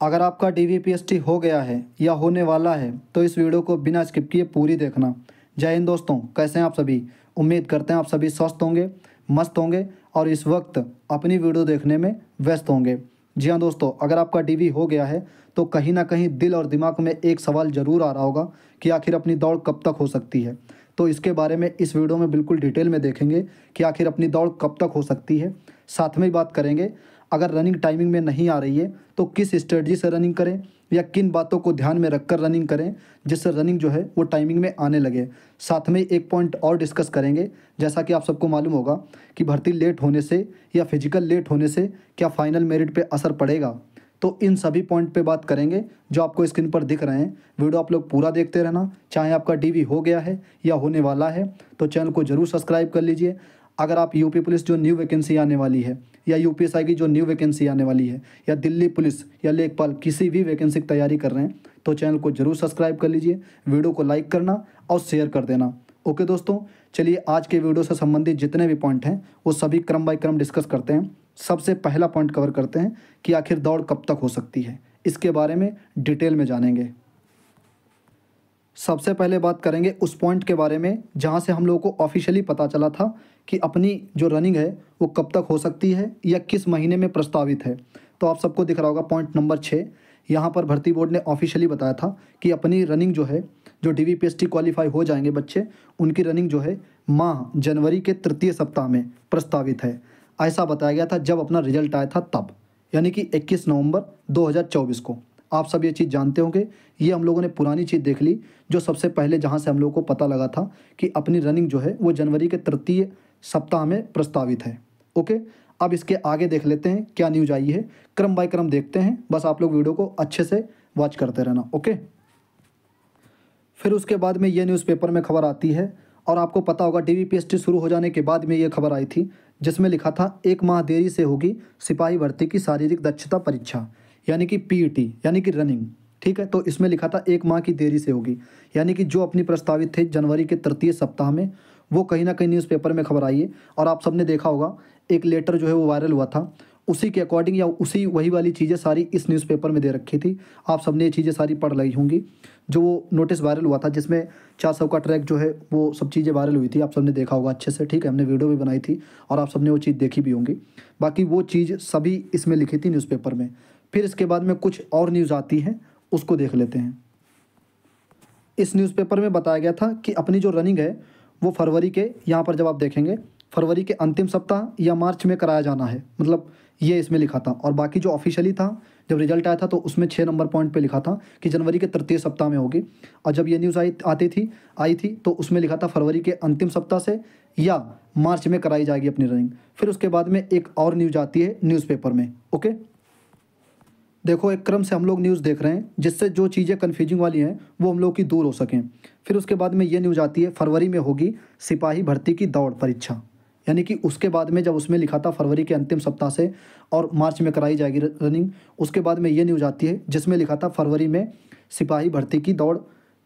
अगर आपका डीवीपीएसटी हो गया है या होने वाला है तो इस वीडियो को बिना स्किप किए पूरी देखना। जय हिंद दोस्तों, कैसे हैं आप सभी। उम्मीद करते हैं आप सभी स्वस्थ होंगे, मस्त होंगे और इस वक्त अपनी वीडियो देखने में व्यस्त होंगे। जी हाँ दोस्तों, अगर आपका डीवी हो गया है तो कहीं ना कहीं दिल और दिमाग में एक सवाल ज़रूर आ रहा होगा कि आखिर अपनी दौड़ कब तक हो सकती है। तो इसके बारे में इस वीडियो में बिल्कुल डिटेल में देखेंगे कि आखिर अपनी दौड़ कब तक हो सकती है। साथ में ही बात करेंगे, अगर रनिंग टाइमिंग में नहीं आ रही है तो किस स्ट्रेटजी से रनिंग करें या किन बातों को ध्यान में रखकर रनिंग करें जिससे रनिंग जो है वो टाइमिंग में आने लगे। साथ में एक पॉइंट और डिस्कस करेंगे, जैसा कि आप सबको मालूम होगा कि भर्ती लेट होने से या फिजिकल लेट होने से क्या फाइनल मेरिट पे असर पड़ेगा। तो इन सभी पॉइंट पे बात करेंगे जो आपको स्क्रीन पर दिख रहे हैं। वीडियो आप लोग पूरा देखते रहना, चाहे आपका डीवी हो गया है या होने वाला है तो चैनल को ज़रूर सब्सक्राइब कर लीजिए। अगर आप यूपी पुलिस जो न्यू वैकेंसी आने वाली है या यूपीएसआई की जो न्यू वैकेंसी आने वाली है या दिल्ली पुलिस या लेखपाल किसी भी वैकेंसी की तैयारी कर रहे हैं तो चैनल को ज़रूर सब्सक्राइब कर लीजिए, वीडियो को लाइक करना और शेयर कर देना। ओके दोस्तों, चलिए आज के वीडियो से संबंधित जितने भी पॉइंट हैं वो सभी क्रम बाय क्रम डिस्कस करते हैं। सबसे पहला पॉइंट कवर करते हैं कि आखिर दौड़ कब तक हो सकती है, इसके बारे में डिटेल में जानेंगे। सबसे पहले बात करेंगे उस पॉइंट के बारे में जहां से हम लोगों को ऑफिशियली पता चला था कि अपनी जो रनिंग है वो कब तक हो सकती है या किस महीने में प्रस्तावित है। तो आप सबको दिख रहा होगा पॉइंट नंबर 6। यहाँ पर भर्ती बोर्ड ने ऑफिशियली बताया था कि अपनी रनिंग जो है, जो डीवीपीएसटी क्वालिफाई हो जाएंगे बच्चे, उनकी रनिंग जो है माह जनवरी के तृतीय सप्ताह में प्रस्तावित है। ऐसा बताया गया था जब अपना रिजल्ट आया था तब, यानी कि 21 नवंबर 2024 को। आप सब ये चीज़ जानते होंगे, ये हम लोगों ने पुरानी चीज़ देख ली जो सबसे पहले जहाँ से हम लोगों को पता लगा था कि अपनी रनिंग जो है वो जनवरी के तृतीय सप्ताह में प्रस्तावित है। ओके, अब इसके आगे देख लेते हैं क्या न्यूज आई है, क्रम बाय क्रम देखते हैं। बस आप लोग वीडियो को अच्छे से वॉच करते रहना। ओके, फिर उसके बाद में ये न्यूज़पेपर में खबर आती है और आपको पता होगा डीवीपीएसटी शुरू हो जाने के बाद में ये खबर आई थी जिसमें लिखा था 1 माह देरी से होगी सिपाही भर्ती की शारीरिक दक्षता परीक्षा, यानी कि पीईटी यानी कि रनिंग। ठीक है, तो इसमें लिखा था 1 माह की देरी से होगी, यानी कि जो अपनी प्रस्तावित थे जनवरी के तृतीय सप्ताह में, वो कहीं ना कहीं न्यूज़पेपर में खबर आई है। और आप सबने देखा होगा एक लेटर जो है वो वायरल हुआ था, उसी के अकॉर्डिंग या उसी वही वाली चीज़ें सारी इस न्यूज़पेपर में दे रखी थी। आप सबने ये चीज़ें सारी पढ़ ली होंगी। जो वो नोटिस वायरल हुआ था जिसमें 400 का ट्रैक जो है वो सब चीज़ें वायरल हुई थी, आप सबने देखा होगा अच्छे से। ठीक है, हमने वीडियो भी बनाई थी और आप सबने वो चीज़ देखी भी होंगी। बाकी वो चीज़ सभी इसमें लिखी थी न्यूज़पेपर में। फिर इसके बाद में कुछ और न्यूज़ आती है, उसको देख लेते हैं। इस न्यूज़पेपर में बताया गया था कि अपनी जो रनिंग है वो फरवरी के, यहाँ पर जब आप देखेंगे फरवरी के अंतिम सप्ताह या मार्च में कराया जाना है, मतलब ये इसमें लिखा था। और बाकी जो ऑफिशियली था, जब रिजल्ट आया था तो उसमें 6 नंबर पॉइंट पे लिखा था कि जनवरी के तृतीय सप्ताह में होगी। और जब ये न्यूज़ आई थी तो उसमें लिखा था फरवरी के अंतिम सप्ताह से या मार्च में कराई जाएगी अपनी रनिंग। फिर उसके बाद में एक और न्यूज़ आती है न्यूज़पेपर में। ओके, देखो एक क्रम से हम लोग न्यूज़ देख रहे हैं जिससे जो चीज़ें कन्फ्यूजिंग वाली हैं वो हम लोग की दूर हो सकें। फिर उसके बाद में ये न्यूज़ आती है फरवरी में होगी सिपाही भर्ती की दौड़ परीक्षा, यानी कि उसके बाद में जब उसमें लिखा था फरवरी के अंतिम सप्ताह से और मार्च में कराई जाएगी रनिंग, उसके बाद में ये न्यूज़ आती है जिसमें लिखा था फरवरी में सिपाही भर्ती की दौड़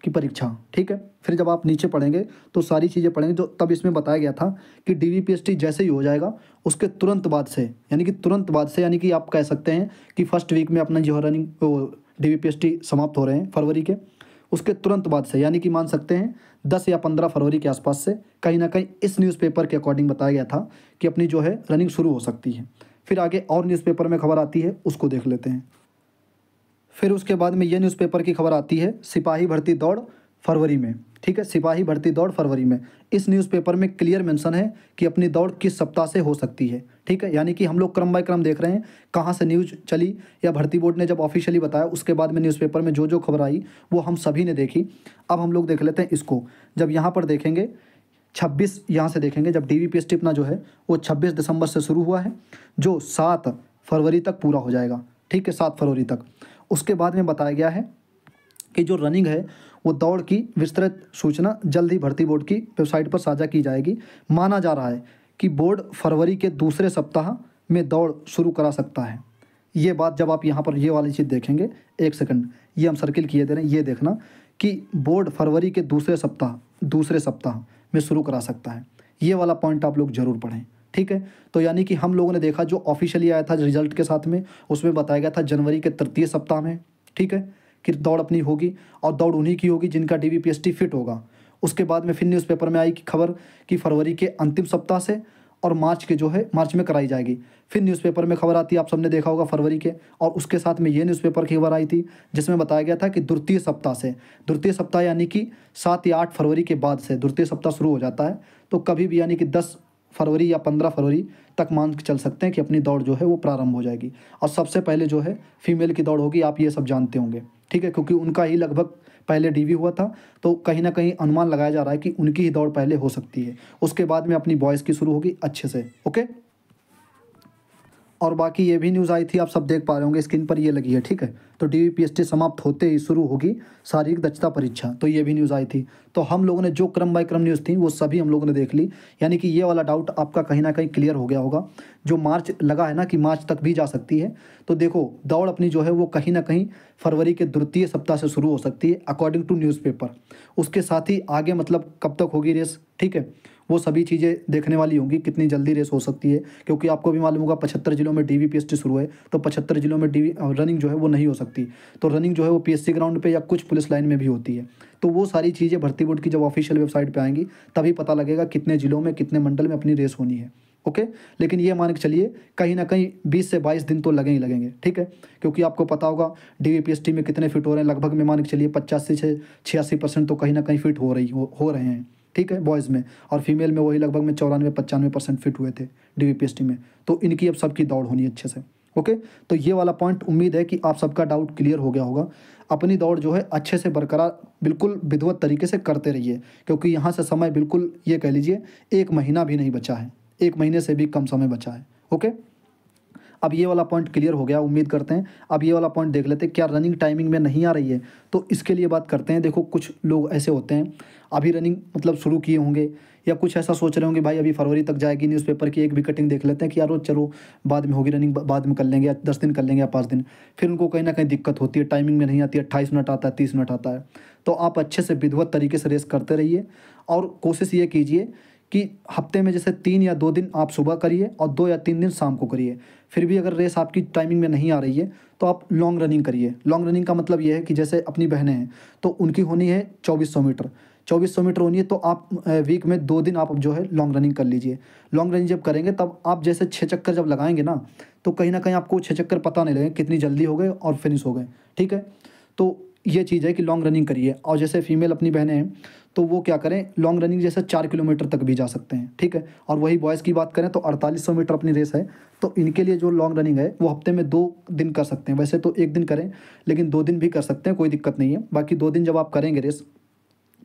की परीक्षा। ठीक है, फिर जब आप नीचे पढ़ेंगे तो सारी चीज़ें पढ़ेंगे जो तब इसमें बताया गया था कि डीवीपीएसटी जैसे ही हो जाएगा उसके तुरंत बाद से, यानी कि आप कह सकते हैं कि फर्स्ट वीक में अपना जो रनिंग डीवीपीएसटी समाप्त हो रहे हैं फरवरी के, उसके तुरंत बाद से, यानी कि मान सकते हैं 10 या 15 फरवरी के आसपास से कहीं ना कहीं इस न्यूज़पेपर के अकॉर्डिंग बताया गया था कि अपनी जो है रनिंग शुरू हो सकती है। फिर आगे और न्यूज़पेपर में खबर आती है, उसको देख लेते हैं। फिर उसके बाद में ये न्यूज़पेपर की खबर आती है सिपाही भर्ती दौड़ फरवरी में। ठीक है, सिपाही भर्ती दौड़ फरवरी में। इस न्यूज़पेपर में क्लियर मेंशन है कि अपनी दौड़ किस सप्ताह से हो सकती है। ठीक है, यानी कि हम लोग क्रम बाय क्रम देख रहे हैं कहाँ से न्यूज़ चली या भर्ती बोर्ड ने जब ऑफिशियली बताया उसके बाद में न्यूज़पेपर में जो जो खबर आई वो हम सभी ने देखी। अब हम लोग देख लेते हैं इसको। जब यहाँ पर देखेंगे 26, यहाँ से देखेंगे जब डीवीपीएसटी अपना जो है वो 26 दिसंबर से शुरू हुआ है जो 7 फरवरी तक पूरा हो जाएगा। ठीक है, 7 फरवरी तक। उसके बाद में बताया गया है कि जो रनिंग है वो दौड़ की विस्तृत सूचना जल्द ही भर्ती बोर्ड की वेबसाइट पर साझा की जाएगी। माना जा रहा है कि बोर्ड फरवरी के दूसरे सप्ताह में दौड़ शुरू करा सकता है। ये बात जब आप यहाँ पर ये वाली चीज़ देखेंगे, एक सेकंड, ये हम सर्किल किए दे रहे हैं, ये देखना कि बोर्ड फरवरी के दूसरे सप्ताह में शुरू करा सकता है। ये वाला पॉइंट आप लोग जरूर पढ़ें। ठीक है। तो यानी कि हम लोगों ने देखा जो ऑफिशियली आया था रिजल्ट के साथ में, उसमें बताया गया था जनवरी के तृतीय सप्ताह में, ठीक है, कि दौड़ अपनी होगी और दौड़ उन्हीं की होगी जिनका DVPST फिट होगा। उसके बाद में फिर न्यूज़पेपर में आई कि खबर कि फरवरी के अंतिम सप्ताह से और मार्च के जो है मार्च में कराई जाएगी। फिर न्यूज़पेपर में खबर आती है, आप सबने देखा होगा फरवरी के, और उसके साथ में ये न्यूज़पेपर की खबर आई थी जिसमें बताया गया था कि द्वितीय सप्ताह से, द्वितीय सप्ताह यानी कि 7 या 8 फरवरी के बाद से द्वितीय सप्ताह शुरू हो जाता है। तो कभी भी यानी कि 10 फरवरी या 15 फरवरी तक मान के चल सकते हैं कि अपनी दौड़ जो है वो प्रारंभ हो जाएगी। और सबसे पहले जो है फीमेल की दौड़ होगी, आप ये सब जानते होंगे, ठीक है, क्योंकि उनका ही लगभग पहले DV हुआ था, तो कहीं ना कहीं अनुमान लगाया जा रहा है कि उनकी ही दौड़ पहले हो सकती है। उसके बाद में अपनी बॉयज़ की शुरू होगी अच्छे से, ओके। और बाकी ये भी न्यूज़ आई थी, आप सब देख पा रहे होंगे स्क्रीन पर ये लगी है, ठीक है। तो DVPST समाप्त होते ही शुरू होगी शारीरिक दक्षता परीक्षा, तो ये भी न्यूज़ आई थी। तो हम लोगों ने जो क्रम बाय क्रम न्यूज़ थी वो सभी हम लोगों ने देख ली, यानी कि ये वाला डाउट आपका कहीं ना कहीं क्लियर हो गया होगा। जो मार्च लगा है ना कि मार्च तक भी जा सकती है, तो देखो दौड़ अपनी जो है वो कहीं ना कहीं फरवरी के द्वितीय सप्ताह से शुरू हो सकती है अकॉर्डिंग टू न्यूज़पेपर। उसके साथ ही आगे मतलब कब तक होगी रेस, ठीक है, वो सभी चीज़ें देखने वाली होंगी, कितनी जल्दी रेस हो सकती है, क्योंकि आपको भी मालूम होगा 75 जिलों में DVPST शुरू है, तो 75 जिलों में रनिंग जो है वो नहीं हो सकती। तो रनिंग जो है वो PSC ग्राउंड पे या कुछ पुलिस लाइन में भी होती है। तो वो सारी चीज़ें भर्ती बोर्ड की जब ऑफिशियल वेबसाइट पे आएंगी तभी पता लगेगा कितने जिलों में कितने मंडल में अपनी रेस होनी है, ओके। लेकिन ये मान के चलिए कहीं ना कहीं 20 से 22 दिन तो लगेंगे ही लगेंगे, ठीक है, क्योंकि आपको पता होगा DVPST में कितने फिट हो रहे हैं, लगभग में मान के चलिए 85 से 86% तो कहीं ना कहीं फिट हो रहे हैं, ठीक है, बॉयज़ में। और फीमेल में वही लगभग में 94-95% फिट हुए थे DVPST में। तो इनकी अब सबकी दौड़ होनी अच्छे से, ओके। तो ये वाला पॉइंट उम्मीद है कि आप सबका डाउट क्लियर हो गया होगा। अपनी दौड़ जो है अच्छे से बरकरार बिल्कुल विधिवत तरीके से करते रहिए, क्योंकि यहाँ से समय बिल्कुल ये कह लीजिए 1 महीना भी नहीं बचा है, 1 महीने से भी कम समय बचा है, ओके। अब ये वाला पॉइंट क्लियर हो गया उम्मीद करते हैं। अब ये वाला पॉइंट देख लेते हैं, क्या रनिंग टाइमिंग में नहीं आ रही है, तो इसके लिए बात करते हैं। देखो कुछ लोग ऐसे होते हैं अभी रनिंग मतलब शुरू किए होंगे, या कुछ ऐसा सोच रहे होंगे भाई अभी फरवरी तक जाएगी, न्यूज़पेपर की एक भी कटिंग देख लेते हैं कि यार चलो बाद में होगी रनिंग, बाद में कर लेंगे, या 10 दिन कर लेंगे या 5 दिन। फिर उनको कहीं ना कहीं दिक्कत होती है, टाइमिंग में नहीं आती है, 28 मिनट आता है, 30 मिनट आता है। तो आप अच्छे से विधिवत तरीके से रेस करते रहिए, और कोशिश ये कीजिए कि हफ्ते में जैसे 3 या 2 दिन आप सुबह करिए और 2 या 3 दिन शाम को करिए। फिर भी अगर रेस आपकी टाइमिंग में नहीं आ रही है तो आप लॉन्ग रनिंग करिए। लॉन्ग रनिंग का मतलब ये है कि जैसे अपनी बहनें हैं तो उनकी होनी है 2400 मीटर, 2400 मीटर होनी है, तो आप वीक में 2 दिन आप जो है लॉन्ग रनिंग कर लीजिए। लॉन्ग रनिंग जब करेंगे तब आप जैसे 6 चक्कर जब लगाएंगे ना, तो कहीं ना कहीं आपको 6 चक्कर पता नहीं लगे कितनी जल्दी हो गए और फिनिश हो गए, ठीक है। तो ये चीज़ है कि लॉन्ग रनिंग करिए। और जैसे फीमेल अपनी बहनें हैं तो वो क्या करें, लॉन्ग रनिंग जैसे 4 किलोमीटर तक भी जा सकते हैं, ठीक है। और वही बॉयज़ की बात करें तो 4800 मीटर अपनी रेस है, तो इनके लिए जो लॉन्ग रनिंग है वो हफ्ते में 2 दिन कर सकते हैं। वैसे तो 1 दिन करें, लेकिन 2 दिन भी कर सकते हैं, कोई दिक्कत नहीं है। बाकी 2 दिन जब आप करेंगे रेस,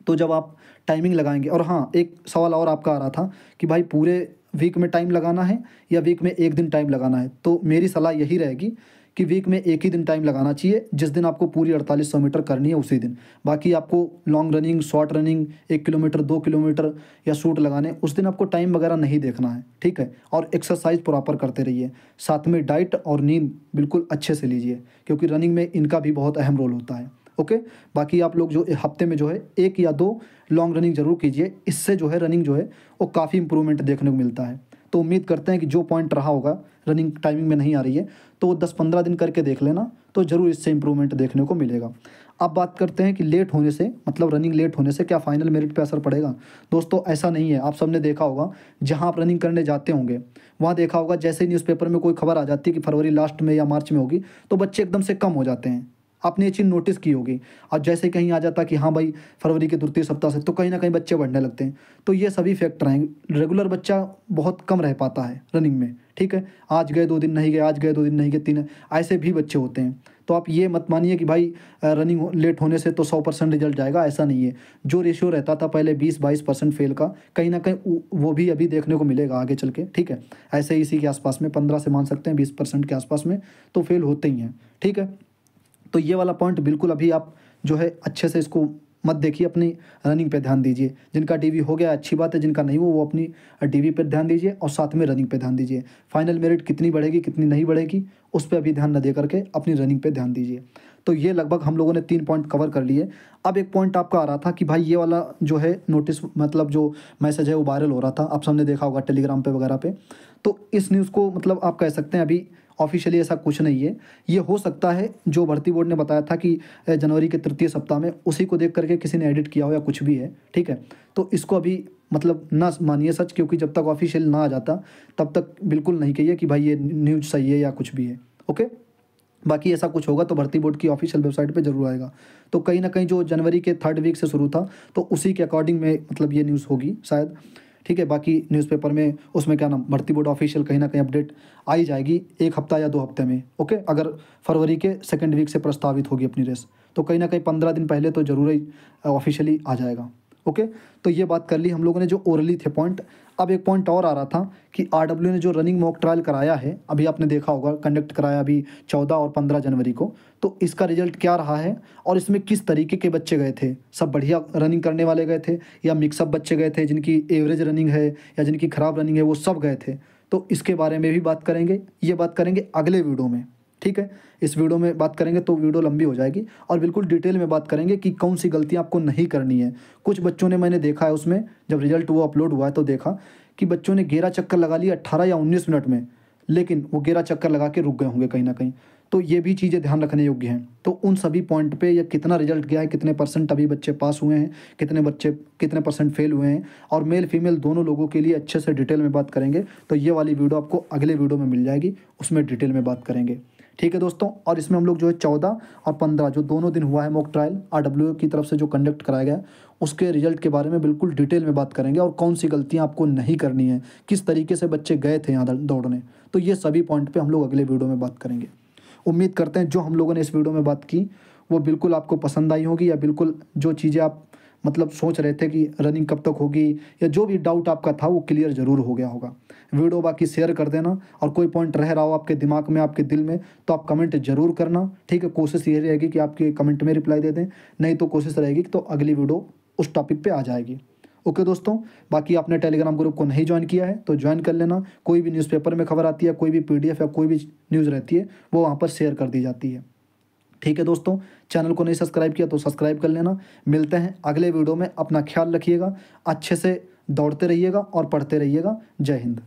तो जब आप टाइमिंग लगाएंगे, और हाँ एक सवाल और आपका आ रहा था कि भाई पूरे वीक में टाइम लगाना है या वीक में 1 दिन टाइम लगाना है, तो मेरी सलाह यही रहेगी कि वीक में 1 ही दिन टाइम लगाना चाहिए, जिस दिन आपको पूरी 4800 मीटर करनी है उसी दिन। बाकी आपको long running, short running, 1 kilometre, 2 kilometre या शूट लगाने, उस दिन आपको टाइम वगैरह नहीं देखना है, ठीक है। और एक्सरसाइज प्रॉपर करते रहिए, साथ में डाइट और नींद बिल्कुल अच्छे से लीजिए, क्योंकि रनिंग में इनका भी बहुत अहम रोल होता है, ओके। बाकी आप लोग जो हफ्ते में जो है 1 या 2 लॉन्ग रनिंग जरूर कीजिए, इससे जो है रनिंग जो है वो काफ़ी इंप्रूवमेंट देखने को मिलता है। तो उम्मीद करते हैं कि जो पॉइंट रहा होगा रनिंग टाइमिंग में नहीं आ रही है तो 10-15 दिन करके देख लेना, तो ज़रूर इससे इंप्रूवमेंट देखने को मिलेगा। अब बात करते हैं कि लेट होने से, मतलब रनिंग लेट होने से क्या फाइनल मेरिट पे असर पड़ेगा। दोस्तों ऐसा नहीं है। आप सबने देखा होगा जहां आप रनिंग करने जाते होंगे वहाँ देखा होगा जैसे ही न्यूज़पेपर में कोई खबर आ जाती है कि फरवरी लास्ट में या मार्च में होगी, तो बच्चे एकदम से कम हो जाते हैं। आपने ये चीज़ नोटिस की होगी। और जैसे कहीं आ जाता कि हाँ भाई फरवरी के द्वितीय सप्ताह से, तो कहीं ना कहीं बच्चे बढ़ने लगते हैं। तो ये सभी फैक्टर हैं, रेगुलर बच्चा बहुत कम रह पाता है रनिंग में, ठीक है। आज गए 2 दिन नहीं गए, आज गए 2 दिन नहीं गए, 3, ऐसे भी बच्चे होते हैं। तो आप ये मत मानिए कि भाई रनिंग लेट होने से तो 100% रिजल्ट जाएगा, ऐसा नहीं है। जो रेशियो रहता था पहले 20-22% फेल का, कहीं ना कहीं वो भी अभी देखने को मिलेगा आगे चल के, ठीक है। ऐसे इसी के आसपास में 15 से मान सकते हैं 20% के आसपास में तो फेल होते ही हैं, ठीक है। तो ये वाला पॉइंट बिल्कुल अभी आप जो है अच्छे से इसको मत देखिए, अपनी रनिंग पे ध्यान दीजिए। जिनका DV हो गया अच्छी बात है, जिनका नहीं वो अपनी DV पे ध्यान दीजिए और साथ में रनिंग पे ध्यान दीजिए। फाइनल मेरिट कितनी बढ़ेगी कितनी नहीं बढ़ेगी उस पर अभी ध्यान न दे करके अपनी रनिंग पे ध्यान दीजिए। तो ये लगभग हम लोगों ने 3 पॉइंट कवर कर लिए। अब एक पॉइंट आपका आ रहा था कि भाई ये वाला जो है नोटिस मतलब जो मैसेज है वो वायरल हो रहा था, आप सबने देखा होगा टेलीग्राम पे वगैरह पे। तो इस न्यूज़ को मतलब आप कह सकते हैं अभी ऑफिशियली ऐसा कुछ नहीं है। ये हो सकता है जो भर्ती बोर्ड ने बताया था कि जनवरी के तृतीय सप्ताह में, उसी को देख करके किसी ने एडिट किया हो या कुछ भी है, ठीक है। तो इसको अभी मतलब ना मानिए सच, क्योंकि जब तक ऑफिशियल ना आ जाता तब तक बिल्कुल नहीं कहिए कि भाई ये न्यूज़ सही है या कुछ भी है। ओके, बाकी ऐसा कुछ होगा तो भर्ती बोर्ड की ऑफिशियल वेबसाइट पे जरूर आएगा। तो कहीं ना कहीं जो जनवरी के 3rd वीक से शुरू था तो उसी के अकॉर्डिंग में मतलब ये न्यूज़ होगी शायद, ठीक है। बाकी न्यूज़पेपर में उसमें क्या नाम भर्ती बोर्ड ऑफिशियल कहीं ना कहीं अपडेट आई जाएगी 1 हफ्ता या 2 हफ्ते में। ओके, अगर फरवरी के 2nd वीक से प्रस्तावित होगी अपनी रेस तो कहीं ना कहीं 15 दिन पहले तो ज़रूर ही ऑफिशियली आ जाएगा। ओके, तो ये बात कर ली हम लोगों ने जो ओरली थे पॉइंट। अब एक पॉइंट और आ रहा था कि आरडब्ल्यू ने जो रनिंग मॉक ट्रायल कराया है, अभी आपने देखा होगा कंडक्ट कराया अभी 14 और 15 जनवरी को, तो इसका रिजल्ट क्या रहा है और इसमें किस तरीके के बच्चे गए थे। सब बढ़िया रनिंग करने वाले गए थे या मिक्सअप बच्चे गए थे जिनकी एवरेज रनिंग है या जिनकी ख़राब रनिंग है, वो सब गए थे। तो इसके बारे में भी बात करेंगे, ये बात करेंगे अगले वीडियो में, ठीक है। इस वीडियो में बात करेंगे तो वीडियो लंबी हो जाएगी और बिल्कुल डिटेल में बात करेंगे कि कौन सी गलतियां आपको नहीं करनी है। कुछ बच्चों ने मैंने देखा है उसमें जब रिजल्ट वो अपलोड हुआ है तो देखा कि बच्चों ने 11 चक्कर लगा लिया 18 या 19 मिनट में, लेकिन वो 11 चक्कर लगा के रुक गए होंगे कहीं ना कहीं। तो ये भी चीज़ें ध्यान रखने योग्य हैं। तो उन सभी पॉइंट पे या कितना रिजल्ट गया है, कितने % अभी बच्चे पास हुए हैं, कितने बच्चे कितने % फेल हुए हैं, और मेल फीमेल दोनों लोगों के लिए अच्छे से डिटेल में बात करेंगे। तो ये वाली वीडियो आपको अगले वीडियो में मिल जाएगी, उसमें डिटेल में बात करेंगे, ठीक है दोस्तों। और इसमें हम लोग जो है 14 और 15 जो दोनों दिन हुआ है मॉक ट्रायल आरडब्ल्यू की तरफ से जो कंडक्ट कराया गया उसके रिजल्ट के बारे में बिल्कुल डिटेल में बात करेंगे और कौन सी गलतियां आपको नहीं करनी है, किस तरीके से बच्चे गए थे यहाँ दौड़ने। तो ये सभी पॉइंट पे हम लोग अगले वीडियो में बात करेंगे। उम्मीद करते हैं जो हम लोगों ने इस वीडियो में बात की वो बिल्कुल आपको पसंद आई होगी, या बिल्कुल जो चीज़ें आप मतलब सोच रहे थे कि रनिंग कब तक होगी या जो भी डाउट आपका था वो क्लियर ज़रूर हो गया होगा। वीडियो बाकी शेयर कर देना, और कोई पॉइंट रह रहा हो आपके दिमाग में, आपके दिल में, तो आप कमेंट जरूर करना, ठीक है। कोशिश ये रहेगी कि आपके कमेंट में रिप्लाई दे दें, नहीं तो कोशिश रहेगी तो अगली वीडियो उस टॉपिक पे आ जाएगी। ओके दोस्तों, बाकी आपने टेलीग्राम ग्रुप को नहीं ज्वाइन किया है तो ज्वाइन कर लेना। कोई भी न्यूज़पेपर में खबर आती है, कोई भी PDF या कोई भी न्यूज़ रहती है वो वहाँ पर शेयर कर दी जाती है, ठीक है दोस्तों। चैनल को नहीं सब्सक्राइब किया तो सब्सक्राइब कर लेना। मिलते हैं अगले वीडियो में, अपना ख्याल रखिएगा, अच्छे से दौड़ते रहिएगा और पढ़ते रहिएगा। जय हिंद।